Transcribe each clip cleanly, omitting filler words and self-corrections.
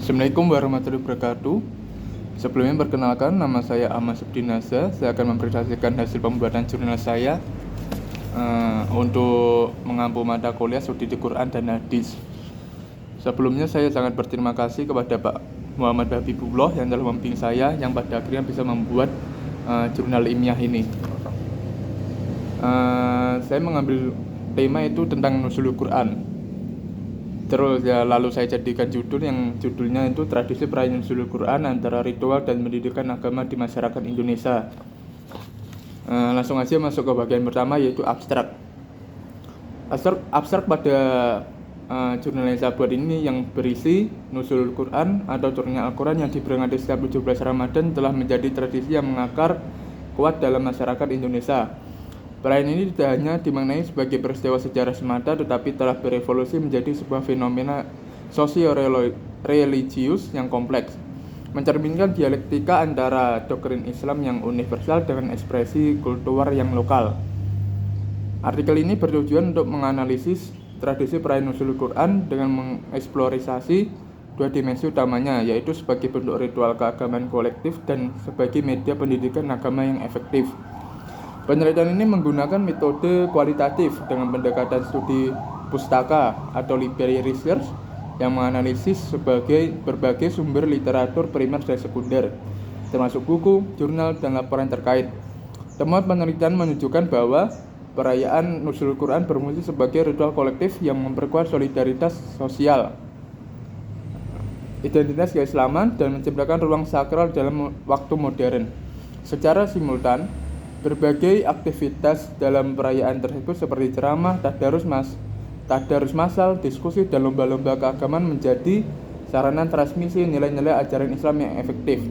Assalamualaikum warahmatullahi wabarakatuh. Sebelumnya perkenalkan, nama saya Ahmad Subdinasa. Saya akan mempresentasikan hasil pembuatan jurnal saya untuk mengampu mata kuliah studi Quran dan Hadis. Sebelumnya saya sangat berterima kasih kepada Pak Muhammad Habibullah yang telah membimbing saya, yang pada akhirnya bisa membuat jurnal ilmiah ini. Saya mengambil tema itu tentang Nuzulul Quran. Terus ya lalu saya jadikan judulnya itu tradisi perayaan Nuzulul Quran antara ritual dan pendidikan agama di masyarakat Indonesia. Langsung aja masuk ke bagian pertama, yaitu abstrak. Abstrak pada jurnal yang saya buat ini yang berisi Nuzulul Quran atau turunnya Al-Quran yang diperingati setiap 17 Ramadan telah menjadi tradisi yang mengakar kuat dalam masyarakat Indonesia. Perayaan ini tidak hanya dimaknai sebagai peristiwa sejarah semata, tetapi telah berevolusi menjadi sebuah fenomena sosio-religius yang kompleks, mencerminkan dialektika antara doktrin Islam yang universal dengan ekspresi kultural yang lokal. Artikel ini bertujuan untuk menganalisis tradisi perayaan Nuzulul Quran dengan mengeksplorasi dua dimensi utamanya, yaitu sebagai bentuk ritual keagamaan kolektif dan sebagai media pendidikan agama yang efektif. Penelitian ini menggunakan metode kualitatif dengan pendekatan studi pustaka atau library research yang menganalisis berbagai sumber literatur primer dan sekunder, termasuk buku, jurnal, dan laporan terkait. Temuan penelitian menunjukkan bahwa perayaan Nuzulul Quran berfungsi sebagai ritual kolektif yang memperkuat solidaritas sosial, identitas keislaman, dan menciptakan ruang sakral dalam waktu modern. Secara simultan, berbagai aktivitas dalam perayaan tersebut seperti ceramah, tadarus massal, diskusi, dan lomba-lomba keagamaan menjadi sarana transmisi nilai-nilai ajaran Islam yang efektif,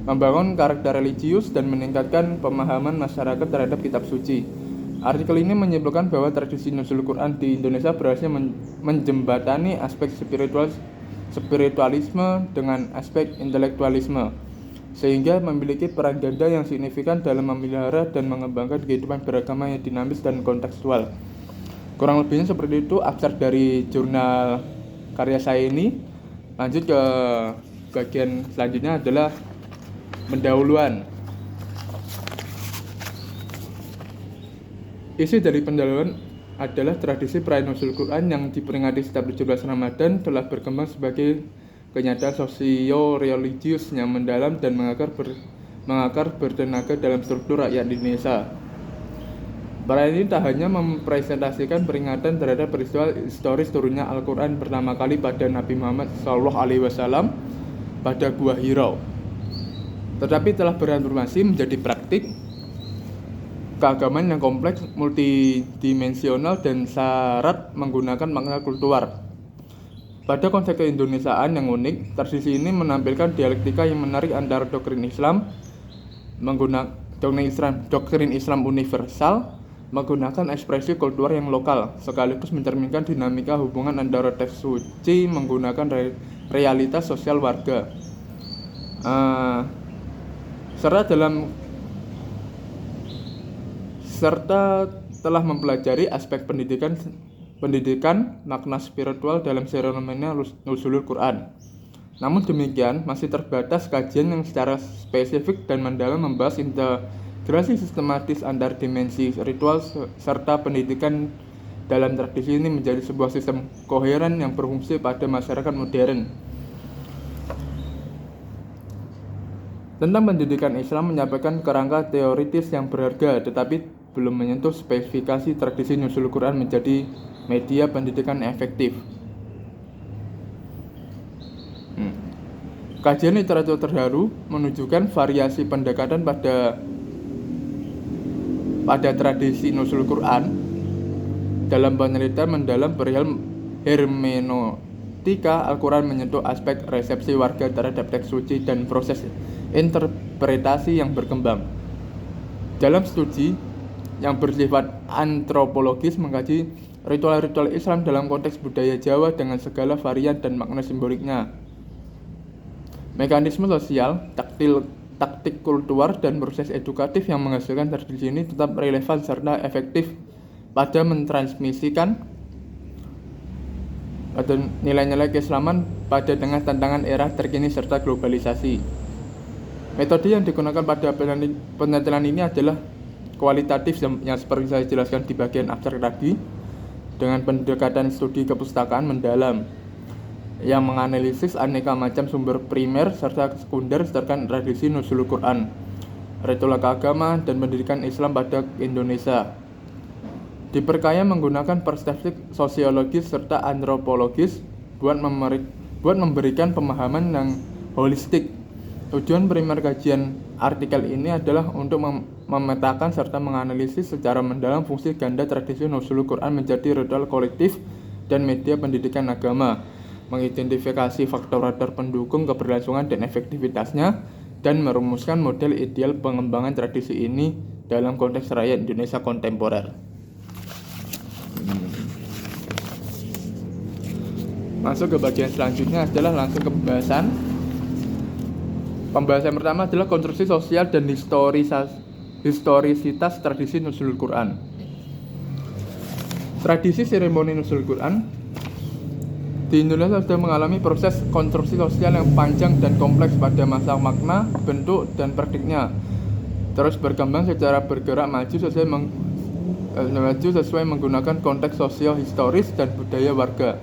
membangun karakter religius, dan meningkatkan pemahaman masyarakat terhadap kitab suci. Artikel ini menyimpulkan bahwa tradisi Nuzulul Quran di Indonesia berhasil menjembatani aspek spiritualisme dengan aspek intelektualisme, sehingga memiliki peran ganda yang signifikan dalam memelihara dan mengembangkan kehidupan beragama yang dinamis dan kontekstual. Kurang lebihnya seperti itu abstrak dari jurnal karya saya ini. Lanjut ke bagian selanjutnya adalah pendahuluan. Isi dari pendahuluan adalah tradisi perayaan Nuzulul Quran yang diperingati setiap 17 Ramadan telah berkembang sebagai kenyataan sosio-religius yang mendalam dan mengakar bertenaga dalam struktur rakyat Indonesia. Perayaan ini tak hanya mempresentasikan peringatan terhadap peristiwa historis turunnya Al-Quran pertama kali pada Nabi Muhammad SAW pada Gua Hira, tetapi telah bertransformasi menjadi praktik keagamaan yang kompleks, multidimensional, dan syarat menggunakan makna kultural. Pada konsep keindonesiaan yang unik, tradisi ini menampilkan dialektika yang menarik antara doktrin Islam universal menggunakan ekspresi kultural yang lokal, sekaligus mencerminkan dinamika hubungan antara teks suci menggunakan realitas sosial warga. Serta telah mempelajari aspek pendidikan makna spiritual dalam fenomena Nuzulul Quran. Namun demikian, masih terbatas kajian yang secara spesifik dan mendalam membahas integrasi sistematis antar dimensi ritual serta pendidikan dalam tradisi ini menjadi sebuah sistem koheren yang berfungsi pada masyarakat modern. Tentang pendidikan Islam menyampaikan kerangka teoritis yang berharga, tetapi belum menyentuh spesifikasi tradisi Nuzulul Quran menjadi media pendidikan efektif. Kajian literatur terbaru menunjukkan variasi pendekatan pada tradisi Nuzulul Quran dalam penelitian mendalam perihal hermeneutika Al-Quran, menyentuh aspek resepsi warga terhadap teks suci dan proses interpretasi yang berkembang. Dalam studi yang bersifat antropologis mengkaji ritual-ritual Islam dalam konteks budaya Jawa dengan segala varian dan makna simboliknya. Mekanisme sosial, taktik kultural, dan proses edukatif yang menghasilkan tradisi ini tetap relevan serta efektif pada mentransmisikan atau nilai-nilai keislaman pada tengah tantangan era terkini serta globalisasi. Metode yang digunakan pada penelitian ini adalah kualitatif yang seperti saya jelaskan di bagian abstrak tadi, dengan pendekatan studi kepustakaan mendalam yang menganalisis aneka macam sumber primer serta sekunder serta tradisi nuzulul Quran, ritual keagamaan dan pendidikan Islam pada Indonesia. Diperkaya menggunakan perspektif sosiologis serta antropologis buat memberikan pemahaman yang holistik. Tujuan primer kajian artikel ini adalah untuk memetakan serta menganalisis secara mendalam fungsi ganda tradisi nuzulul Quran menjadi ritual kolektif dan media pendidikan agama, mengidentifikasi faktor-faktor pendukung keberlangsungan dan efektivitasnya, dan merumuskan model ideal pengembangan tradisi ini dalam konteks rakyat Indonesia kontemporer. Masuk ke bagian selanjutnya adalah langsung ke pembahasan. Pembahasan pertama adalah konstruksi sosial dan historisitas tradisi nuzulul Quran. Tradisi seremoni nuzulul Quran di Indonesia sudah mengalami proses konstruksi sosial yang panjang dan kompleks pada masa makna, bentuk, dan praktiknya. Terus berkembang secara bergerak maju sesuai menggunakan konteks sosio-historis dan budaya warga.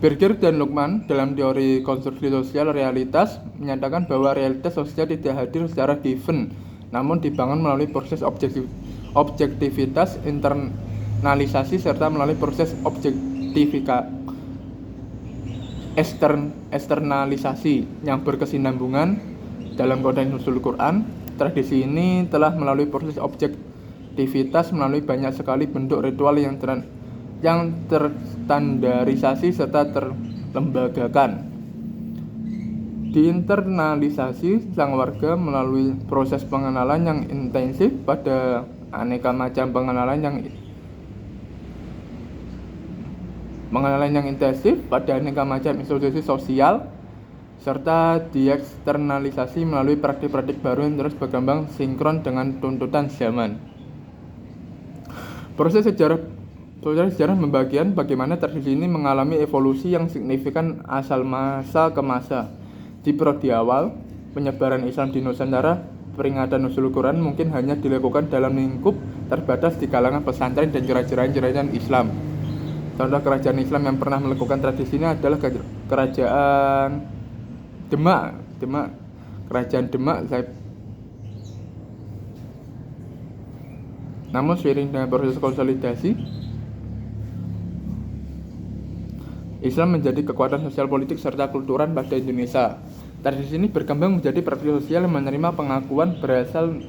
Berger dan Lukman dalam teori konstruksi sosial realitas menyatakan bahwa realitas sosial tidak hadir secara given, namun dibangun melalui proses objektivitas, internalisasi, serta melalui proses eksternalisasi yang berkesinambungan. Dalam konteks nuzulul Quran, tradisi ini telah melalui proses objektivitas melalui banyak sekali bentuk ritual yang terstandarisasi serta terlembagakan. Diinternalisasi sang warga melalui proses pengenalan yang intensif pada aneka macam pengenalan yang intensif pada aneka macam institusi sosial, serta dieksternalisasi melalui praktik-praktik baru yang terus berkembang sinkron dengan tuntutan zaman. Proses sejarah membagikan bagaimana tradisi ini mengalami evolusi yang signifikan asal masa ke masa. Di periode awal penyebaran Islam di Nusantara, peringatan nuzulul Quran mungkin hanya dilakukan dalam lingkup terbatas di kalangan pesantren dan kerajaan Islam. Contoh kerajaan Islam yang pernah melakukan tradisi ini adalah kerajaan Demak. Kerajaan Demak. Namun seiring dengan proses konsolidasi, Islam menjadi kekuatan sosial politik serta kultural pada Indonesia. Tradisi ini berkembang menjadi praktik sosial yang menerima pengakuan berasal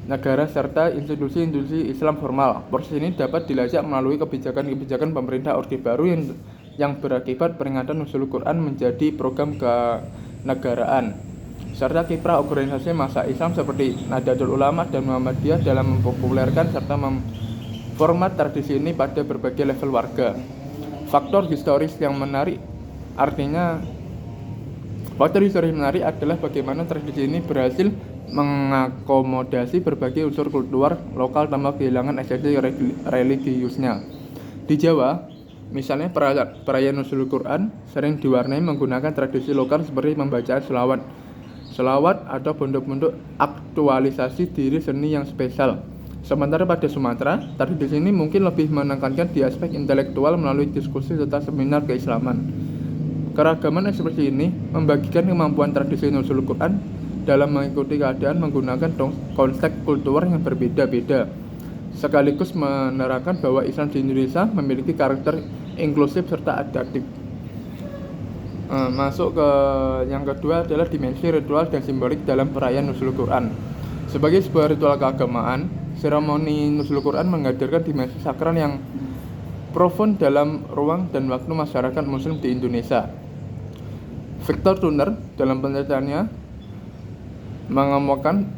negara serta institusi-institusi Islam formal. Proses ini dapat dilacak melalui kebijakan-kebijakan pemerintah Orde Baru yang berakibat peringatan nuzulul Quran menjadi program kenegaraan, serta kiprah organisasi massa Islam seperti Nahdlatul Ulama dan Muhammadiyah dalam mempopulerkan serta memformat tradisi ini pada berbagai level warga. Faktor historis menarik adalah bagaimana tradisi ini berhasil mengakomodasi berbagai unsur kultural lokal tanpa kehilangan esensi religiusnya. Di Jawa, misalnya perayaan nuzulul Quran sering diwarnai menggunakan tradisi lokal seperti pembacaan selawat atau bentuk-bentuk aktualisasi diri seni yang spesial. Sementara pada Sumatera, tradisi ini mungkin lebih menekankan di aspek intelektual melalui diskusi serta seminar keislaman. Keragaman ekspresi ini membagikan kemampuan tradisi nuzulul Quran dalam mengikuti keadaan menggunakan konsep kultural yang berbeda-beda, sekaligus menerangkan bahwa Islam di Indonesia memiliki karakter inklusif serta adaptif. Masuk ke yang kedua adalah dimensi ritual dan simbolik dalam perayaan nuzulul Quran. Sebagai sebuah ritual keagamaan, seremoni nuzulul Quran menghadirkan dimensi sakral yang profund dalam ruang dan waktu masyarakat Muslim di Indonesia. Victor Turner dalam penelitiannya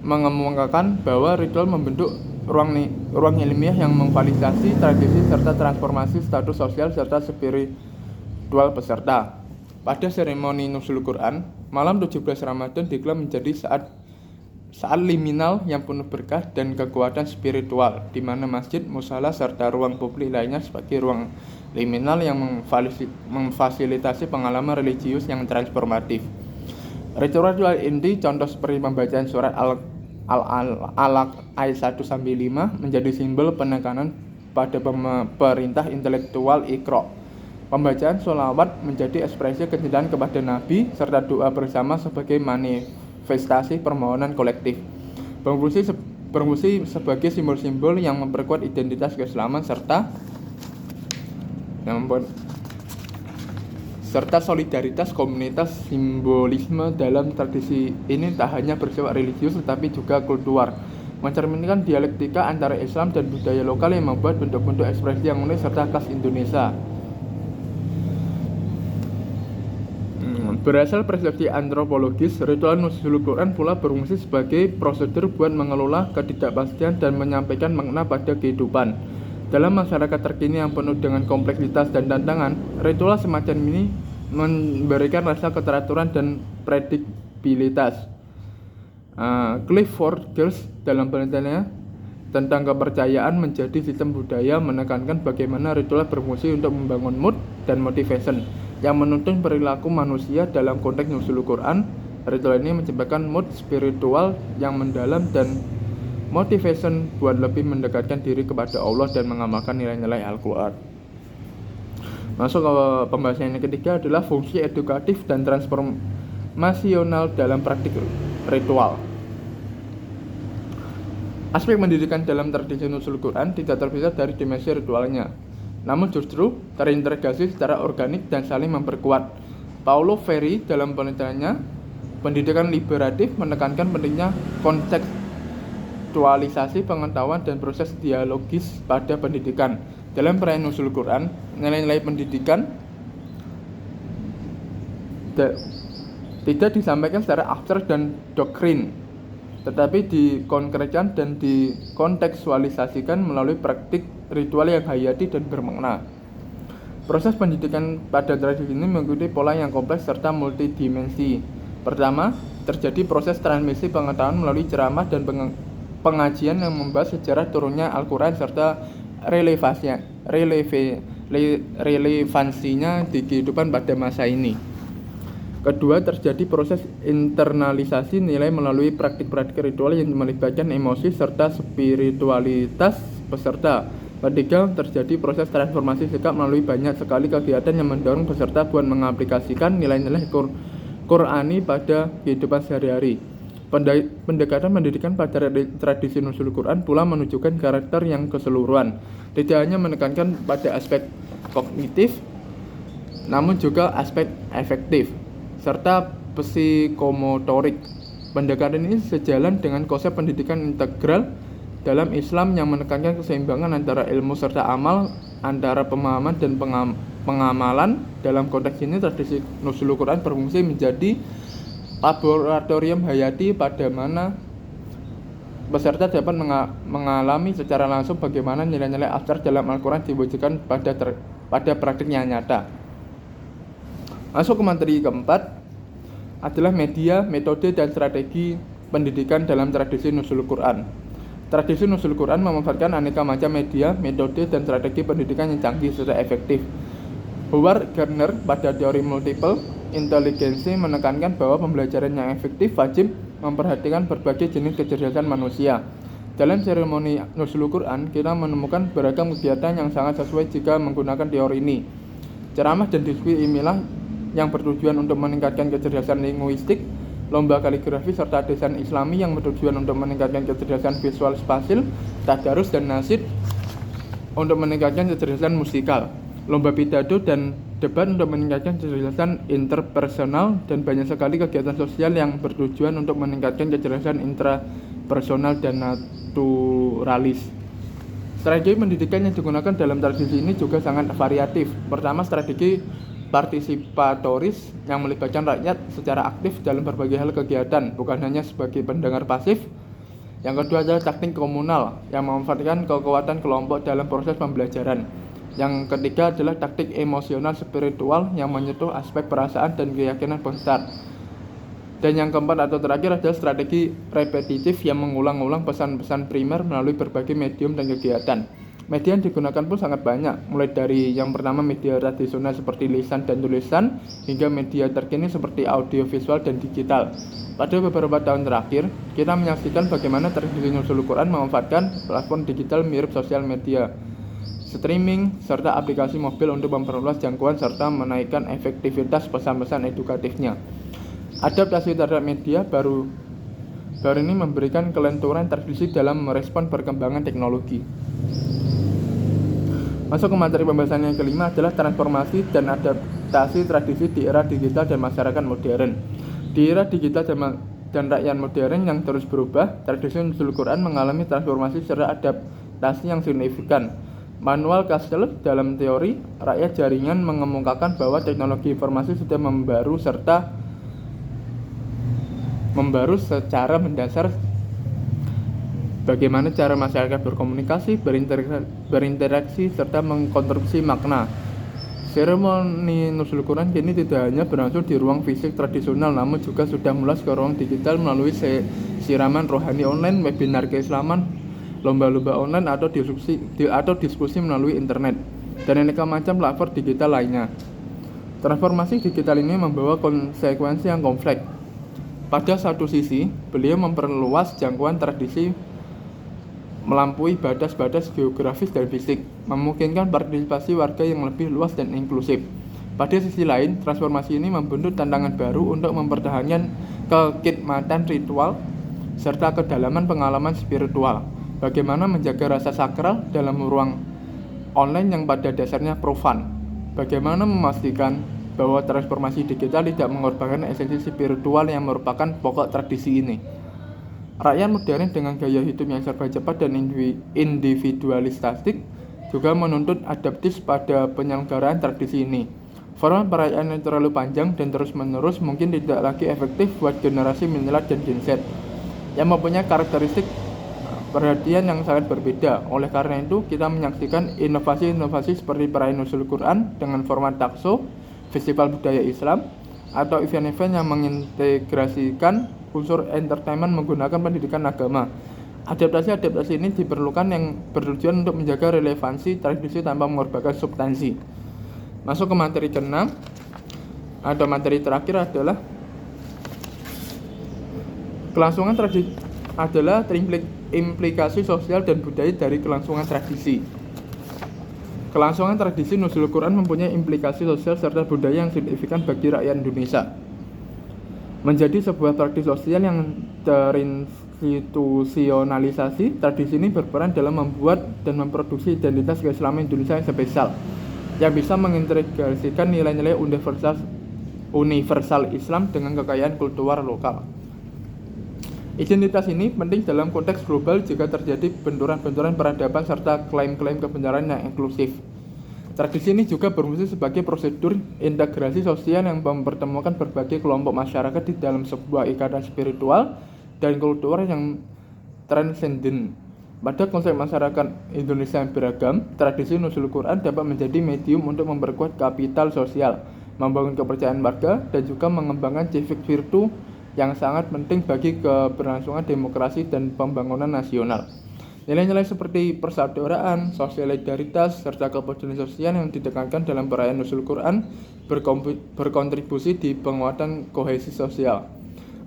mengemukakan bahwa ritual membentuk ruang ilmiah yang memvalidasi tradisi serta transformasi status sosial serta spiritual peserta. Pada seremoni nuzulul Quran, malam 17 Ramadan diklaim menjadi saat saat liminal yang penuh berkah dan kekuatan spiritual, di mana masjid, musala, serta ruang publik lainnya sebagai ruang liminal yang memfasilitasi pengalaman religius yang transformatif. Ritual inti contoh seperti pembacaan surat Al-Alaq ayat 1-5 menjadi simbol penekanan pada perintah intelektual Iqra. Pembacaan sholawat menjadi ekspresi kecintaan kepada Nabi serta doa bersama sebagai manifestasi permohonan kolektif. Berfungsi sebagai simbol-simbol yang memperkuat identitas keislaman serta solidaritas komunitas. Simbolisme dalam tradisi ini tak hanya bersifat religius tetapi juga kultural, mencerminkan dialektika antara Islam dan budaya lokal yang membuat bentuk-bentuk ekspresi yang unik serta khas Indonesia. Berasal perspektif antropologis, ritual nuzulul Quran pula berfungsi sebagai prosedur buat mengelola ketidakpastian dan menyampaikan makna pada kehidupan. Dalam masyarakat terkini yang penuh dengan kompleksitas dan tantangan, ritual semacam ini memberikan rasa keteraturan dan prediktibilitas. Clifford Geertz dalam penelitiannya tentang kepercayaan menjadi sistem budaya menekankan bagaimana ritual berfungsi untuk membangun mood dan motivation yang menuntun perilaku manusia. Dalam konteks nuzulul Quran, ritual ini menciptakan mood spiritual yang mendalam dan motivation buat lebih mendekatkan diri kepada Allah dan mengamalkan nilai-nilai Al-Quran. Masuk ke pembahasan yang ketiga adalah fungsi edukatif dan transformasional dalam praktik ritual. Aspek pendidikan dalam tradisi nuzulul Quran tidak terpisah dari dimensi ritualnya, namun justru terintegrasi secara organik dan saling memperkuat. Paulo Freire dalam penelitiannya pendidikan liberatif menekankan pentingnya kontekstualisasi pengetahuan dan proses dialogis pada pendidikan. Dalam perayaan nuzulul Quran, nilai-nilai pendidikan tidak disampaikan secara abstrak dan doktrin, tetapi dikonkretkan dan dikontekstualisasikan melalui praktik ritual yang hayati dan bermakna. Proses pendidikan pada tradisi ini mengikuti pola yang kompleks serta multidimensi. Pertama, terjadi proses transmisi pengetahuan melalui ceramah dan pengajian yang membahas sejarah turunnya Al-Quran serta relevansinya di kehidupan pada masa ini. Kedua, terjadi proses internalisasi nilai melalui praktik-praktik ritual yang melibatkan emosi serta spiritualitas peserta. Ketiga, terjadi proses transformasi sikap melalui banyak sekali kegiatan yang mendorong peserta buat mengaplikasikan nilai-nilai Qur'ani pada kehidupan sehari-hari. Pendekatan pendidikan pada tradisi nuzulul Quran pula menunjukkan karakter yang keseluruhan, tidak hanya menekankan pada aspek kognitif, namun juga aspek efektif serta psikomotorik. Pendekatan ini sejalan dengan konsep pendidikan integral dalam Islam yang menekankan keseimbangan antara ilmu serta amal, antara pemahaman dan pengamalan. Dalam konteks ini, tradisi nuzulul Quran berfungsi menjadi laboratorium hayati pada mana peserta dapat mengalami secara langsung bagaimana nilai-nilai abstrak dalam Al-Quran diwujudkan pada praktiknya nyata. Masuk ke materi keempat adalah media, metode, dan strategi pendidikan dalam tradisi nuzulul Quran. Tradisi nuzulul Quran memanfaatkan aneka macam media, metode, dan strategi pendidikan yang canggih serta efektif. Howard Gardner pada teori multiple inteligensi menekankan bahwa pembelajaran yang efektif wajib memperhatikan berbagai jenis kecerdasan manusia. Dalam seremoni nuzulul Quran, kita menemukan beragam kegiatan yang sangat sesuai jika menggunakan teori ini. Ceramah dan diskusi ilmiah yang bertujuan untuk meningkatkan kecerdasan linguistik, lomba kaligrafi serta desain islami yang bertujuan untuk meningkatkan kecerdasan visual spasil, tadarus dan nasyid untuk meningkatkan kecerdasan musikal, lomba pidato dan debat untuk meningkatkan kecerdasan interpersonal, dan banyak sekali kegiatan sosial yang bertujuan untuk meningkatkan kecerdasan intrapersonal dan naturalis. Strategi pendidikan yang digunakan dalam tradisi ini juga sangat variatif. Pertama, strategi partisipatoris yang melibatkan rakyat secara aktif dalam berbagai hal kegiatan, bukan hanya sebagai pendengar pasif. Yang kedua adalah taktik komunal yang memanfaatkan kekuatan kelompok dalam proses pembelajaran. Yang ketiga adalah taktik emosional spiritual yang menyentuh aspek perasaan dan keyakinan peserta. Dan yang keempat atau terakhir adalah strategi repetitif yang mengulang-ulang pesan-pesan primer melalui berbagai medium dan kegiatan. Media yang digunakan pun sangat banyak, mulai dari yang pertama media tradisional seperti lisan dan tulisan, hingga media terkini seperti audio, visual, dan digital. Pada beberapa tahun terakhir, kita menyaksikan bagaimana tradisi Nuzulul Quran memanfaatkan platform digital mirip sosial media, streaming, serta aplikasi mobil untuk memperluas jangkauan serta menaikkan efektivitas pesan-pesan edukatifnya. Adaptasi terhadap media baru ini memberikan kelenturan tradisi dalam merespon perkembangan teknologi. Masuk ke materi pembahasan yang kelima adalah transformasi dan adaptasi tradisi di era digital dan masyarakat modern. Di era digital dan rakyat modern yang terus berubah, tradisi Nuzulul Quran mengalami transformasi serta adaptasi yang signifikan. Manuel Castells dalam teori rakyat jaringan mengemukakan bahwa teknologi informasi sudah membaru secara mendasar bagaimana cara masyarakat berkomunikasi, berinteraksi, serta mengkonstruksi makna. Seremoni Nuzulul Quran kini tidak hanya berlangsung di ruang fisik tradisional, namun juga sudah meluas ke ruang digital melalui siraman rohani online, webinar keislaman, lomba-lomba online, atau diskusi melalui internet, dan aneka macam platform digital lainnya. Transformasi digital ini membawa konsekuensi yang kompleks. Pada satu sisi, beliau memperluas jangkauan tradisi melampaui batas-batas geografis dan fisik, memungkinkan partisipasi warga yang lebih luas dan inklusif. Pada sisi lain, transformasi ini membentuk tantangan baru untuk mempertahankan kekhidmatan ritual serta kedalaman pengalaman spiritual. Bagaimana menjaga rasa sakral dalam ruang online yang pada dasarnya profan? Bagaimana memastikan bahwa transformasi digital tidak mengorbankan esensi spiritual yang merupakan pokok tradisi ini? Rakyat modern dengan gaya hidup yang serba cepat dan individualistik juga menuntut adaptif pada penyelenggaraan tradisi ini. Format perayaan yang terlalu panjang dan terus-menerus mungkin tidak lagi efektif buat generasi milenial dan Gen Z yang mempunyai karakteristik perhatian yang sangat berbeda. Oleh karena itu, kita menyaksikan inovasi-inovasi seperti perayaan Nuzulul Quran dengan format takso, festival budaya Islam, atau event-event yang mengintegrasikan unsur entertainment menggunakan pendidikan agama. Adaptasi ini diperlukan yang bertujuan untuk menjaga relevansi tradisi tanpa mengorbankan substansi. Masuk ke materi ke-6 atau materi terakhir adalah kelangsungan tradisi adalah implikasi sosial dan budaya dari kelangsungan tradisi. Kelangsungan tradisi Nuzulul Quran mempunyai implikasi sosial serta budaya yang signifikan bagi rakyat Indonesia. Menjadi sebuah praktik sosial yang terinstitusionalisasi, tradisi ini berperan dalam membuat dan memproduksi identitas keislaman Indonesia yang spesial, yang bisa mengintegrasikan nilai-nilai universal Islam dengan kekayaan kultural lokal. Identitas ini penting dalam konteks global jika terjadi benturan-benturan peradaban serta klaim-klaim kebenaran yang inklusif. Tradisi ini juga berfungsi sebagai prosedur integrasi sosial yang mempertemukan berbagai kelompok masyarakat di dalam sebuah ikatan spiritual dan kultural yang transenden. Pada konsep masyarakat Indonesia yang beragam, tradisi Nuzulul Quran dapat menjadi medium untuk memperkuat kapital sosial, membangun kepercayaan warga, dan juga mengembangkan civic virtue yang sangat penting bagi keberlangsungan demokrasi dan pembangunan nasional. Nilai-nilai seperti persaudaraan, solidaritas, serta kepedulian sosial yang ditekankan dalam perayaan Nuzulul Quran berkontribusi di penguatan kohesi sosial.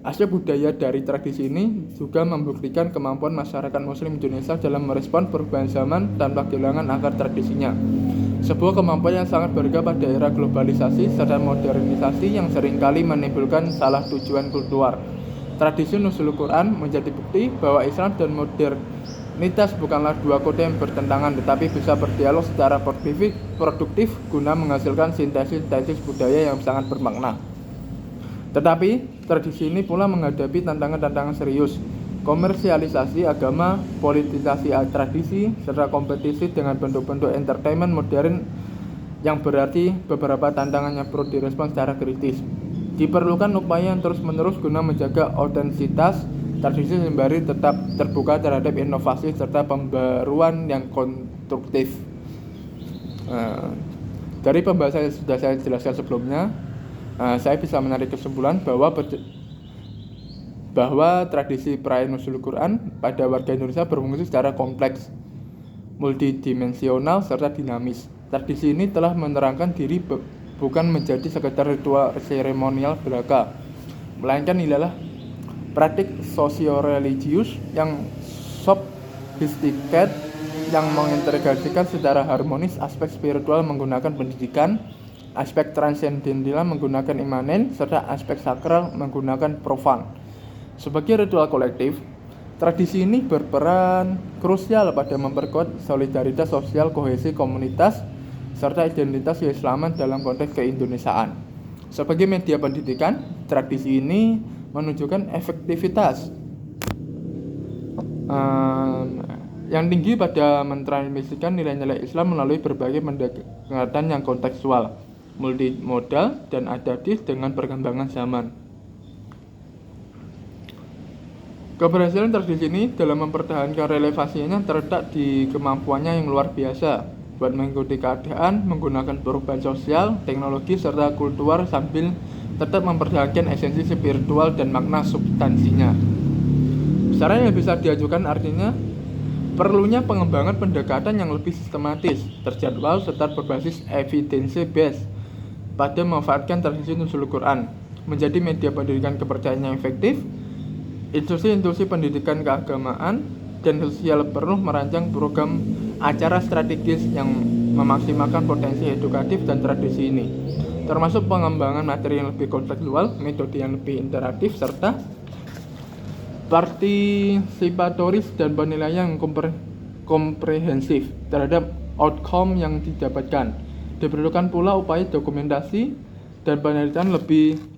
Aspek budaya dari tradisi ini juga membuktikan kemampuan masyarakat Muslim Indonesia dalam merespon perubahan zaman tanpa kehilangan akar tradisinya. Sebuah kemampuan yang sangat berharga pada era globalisasi serta modernisasi yang seringkali menimbulkan salah tujuan kultural. Tradisi Nuzulul Quran menjadi bukti bahwa Islam dan modernitas bukanlah dua kota yang bertentangan, tetapi bisa berdialog secara produktif guna menghasilkan sintesis budaya yang sangat bermakna. Tetapi tradisi ini pula menghadapi tantangan-tantangan serius. Komersialisasi agama, politisasi tradisi, serta kompetisi dengan bentuk-bentuk entertainment modern yang berarti beberapa tantangan yang perlu direspons secara kritis. Diperlukan upaya yang terus-menerus guna menjaga autentisitas tradisi sembari tetap terbuka terhadap inovasi serta pembaruan yang konstruktif. Dari pembahasan yang sudah saya jelaskan sebelumnya, saya bisa menarik kesimpulan bahwa bahwa tradisi perayaan Nuzul Quran pada warga Indonesia berfungsi secara kompleks, multidimensional, serta dinamis. Tradisi ini telah menerangkan diri bukan menjadi sekedar ritual seremonial belaka, melainkan ialah praktik sosio-religius yang sophisticated yang mengintegrasikan secara harmonis aspek spiritual menggunakan pendidikan, aspek transendental menggunakan imanen, serta aspek sakral menggunakan profan. Sebagai ritual kolektif, tradisi ini berperan krusial pada memperkuat solidaritas sosial, kohesi komunitas, serta identitas keislaman dalam konteks keindonesiaan. Sebagai media pendidikan, tradisi ini menunjukkan efektivitas yang tinggi pada mentransmisikan nilai-nilai Islam melalui berbagai pendekatan yang kontekstual, multimodal, dan adaptif dengan perkembangan zaman. Keberhasilan tradisi ini dalam mempertahankan relevansinya terletak di kemampuannya yang luar biasa buat mengikuti keadaan, menggunakan perubahan sosial, teknologi, serta kultural sambil tetap mempertahankan esensi spiritual dan makna substansinya. Saran yang bisa diajukan artinya perlunya pengembangan pendekatan yang lebih sistematis, terjadwal, serta berbasis evidence based pada memanfaatkan tradisi Nuzul Quran menjadi media pendidikan kepercayaan yang efektif. Institusi pendidikan keagamaan dan sosial perlu merancang program acara strategis yang memaksimalkan potensi edukatif dan tradisi ini, termasuk pengembangan materi yang lebih kontekstual, metode yang lebih interaktif, serta partisipatoris dan penilaian yang komprehensif terhadap outcome yang didapatkan. Diperlukan pula upaya dokumentasi dan penelitian lebih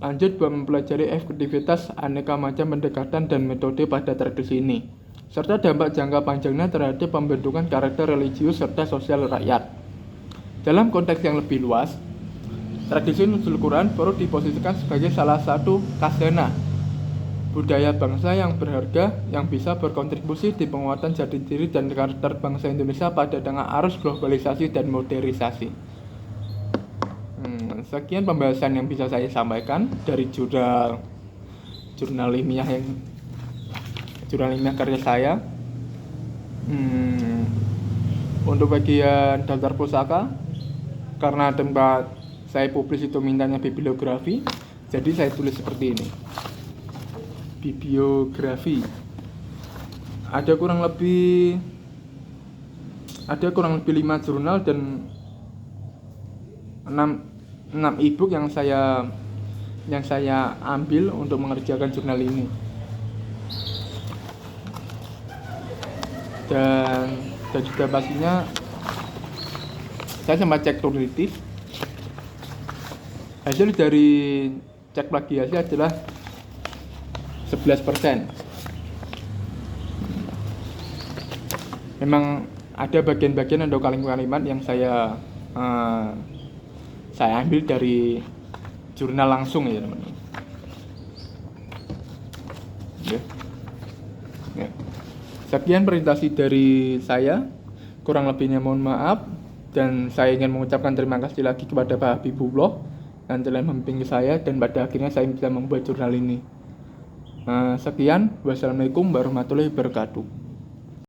lanjut buat mempelajari efektivitas aneka macam pendekatan dan metode pada tradisi ini, serta dampak jangka panjangnya terhadap pembentukan karakter religius serta sosial rakyat. Dalam konteks yang lebih luas, tradisi Nuzul Quran perlu diposisikan sebagai salah satu khazanah budaya bangsa yang berharga yang bisa berkontribusi di penguatan jati diri dan karakter bangsa Indonesia pada tengah arus globalisasi dan modernisasi. Sekian pembahasan yang bisa saya sampaikan dari jurnal ilmiah karya saya. Untuk bagian daftar pusaka, karena tempat saya publis itu mintanya bibliografi, jadi saya tulis seperti ini. Bibliografi ada kurang lebih 5 jurnal dan 6 e-book yang saya ambil untuk mengerjakan jurnal ini. Dan juga pastinya saya sempat cek kognitif. Hasil dari cek plagiasi adalah 11%. Memang ada bagian-bagian atau kalimat-kalimat yang saya ambil dari jurnal langsung ya teman-teman. Ya. Sekian presentasi dari saya, kurang lebihnya mohon maaf, dan saya ingin mengucapkan terima kasih lagi kepada Pak Habibullah yang telah membimbing saya dan pada akhirnya saya bisa membuat jurnal ini. Sekian, wassalamualaikum warahmatullahi wabarakatuh.